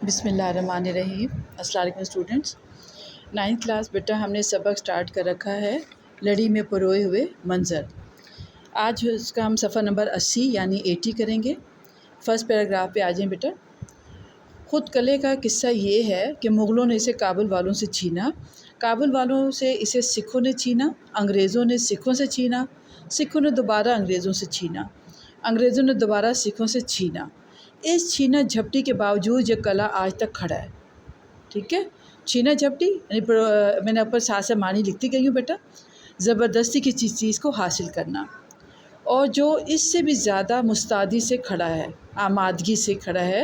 بسم اللہ الرحمن الرحیم۔ السلام علیکم اسٹوڈنٹس۔ 9th کلاس بیٹا ہم نے سبق سٹارٹ کر رکھا ہے لڑی میں پروئے ہوئے منظر۔ آج اس کا ہم صفحہ نمبر 80 یعنی 80 کریں گے۔ فرسٹ پیراگراف پہ آ جائیں بیٹا۔ خود کلے کا قصہ یہ ہے کہ مغلوں نے اسے کابل والوں سے چھینا، کابل والوں سے اسے سکھوں نے چھینا، انگریزوں نے سکھوں سے چھینا، سکھوں نے دوبارہ انگریزوں سے چھینا، انگریزوں نے دوبارہ سکھوں سے چھینا۔ اس چھینا جھپٹی کے باوجود یہ قلعہ آج تک کھڑا ہے۔ ٹھیک ہے، چھینا جھپٹی یعنی میں نے اوپر ساتھ سے معنی لکھتی گئی ہوں بیٹا، زبردستی کی چیز کو حاصل کرنا، اور جو اس سے بھی زیادہ مستعدی سے کھڑا ہے، آمادگی سے کھڑا ہے۔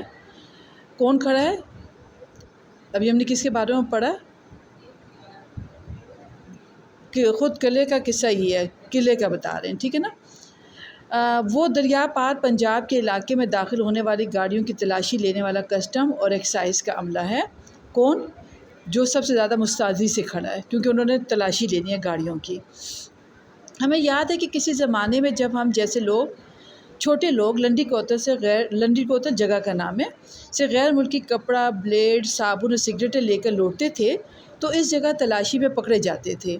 کون کھڑا ہے؟ ابھی ہم نے کس کے بارے میں پڑھا کہ خود قلعے کا قصہ یہ ہے، قلعے کا بتا رہے ہیں، ٹھیک ہے نا۔ وہ دریا پار پنجاب کے علاقے میں داخل ہونے والی گاڑیوں کی تلاشی لینے والا کسٹم اور ایکسائز کا عملہ ہے۔ کون؟ جو سب سے زیادہ مستعدی سے کھڑا ہے، کیونکہ انہوں نے تلاشی لینی ہے گاڑیوں کی۔ ہمیں یاد ہے کہ کسی زمانے میں جب ہم جیسے لوگ چھوٹے لوگ لنڈی کوتل جگہ کا نام ہے سے غیر ملکی کپڑا، بلیڈ، صابن اور سگریٹیں لے کر لوٹتے تھے تو اس جگہ تلاشی میں پکڑے جاتے تھے۔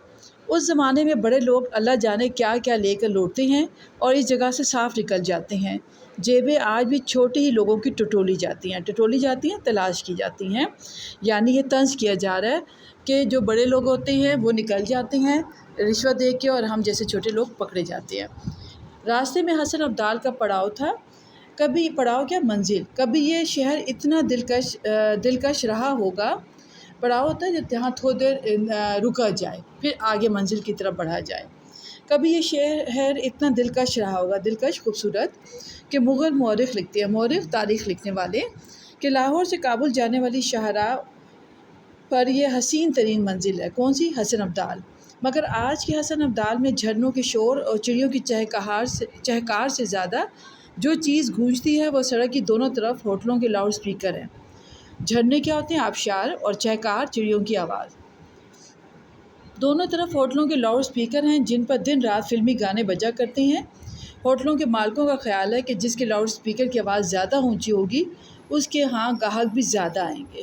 اس زمانے میں بڑے لوگ اللہ جانے کیا کیا لے کر لوٹتے ہیں اور اس جگہ سے صاف نکل جاتے ہیں۔ جیبیں آج بھی چھوٹے ہی لوگوں کی ٹٹولی جاتی ہیں، تلاش کی جاتی ہیں۔ یعنی یہ طنز کیا جا رہا ہے کہ جو بڑے لوگ ہوتے ہیں وہ نکل جاتے ہیں رشوت دے کے، اور ہم جیسے چھوٹے لوگ پکڑے جاتے ہیں۔ راستے میں حسن عبدال کا پڑاؤ تھا، کبھی پڑاؤ کیا منزل، کبھی یہ شہر اتنا دلکش رہا ہوگا۔ پڑاؤ ہوتا ہے جہاں تھوڑی دیر رکا جائے پھر آگے منزل کی طرف بڑھا جائے۔ کبھی یہ شہر اتنا دلکش رہا ہوگا، دلکش خوبصورت، کہ مغل مورخ لکھتے ہیں، مورخ تاریخ لکھنے والے، کہ لاہور سے کابل جانے والی شاہراہ پر یہ حسین ترین منزل ہے۔ کون سی؟ حسن عبدال۔ مگر آج کے حسن عبدال میں جھرنوں کے شور اور چڑیوں کی چہکار سے زیادہ جو چیز گونجتی ہے وہ سڑک کی دونوں طرف ہوٹلوں کے لاؤڈ سپیکر ہیں۔ جھرنے کیا ہوتے ہیں؟ آبشار، اور چہکار چڑیوں کی آواز۔ دونوں طرف ہوٹلوں کے لاؤڈ سپیکر ہیں جن پر دن رات فلمی گانے بجا کرتے ہیں۔ ہوٹلوں کے مالکوں کا خیال ہے کہ جس کے لاؤڈ سپیکر کی آواز زیادہ اونچی ہوگی اس کے ہاں گاہک بھی زیادہ آئیں گے۔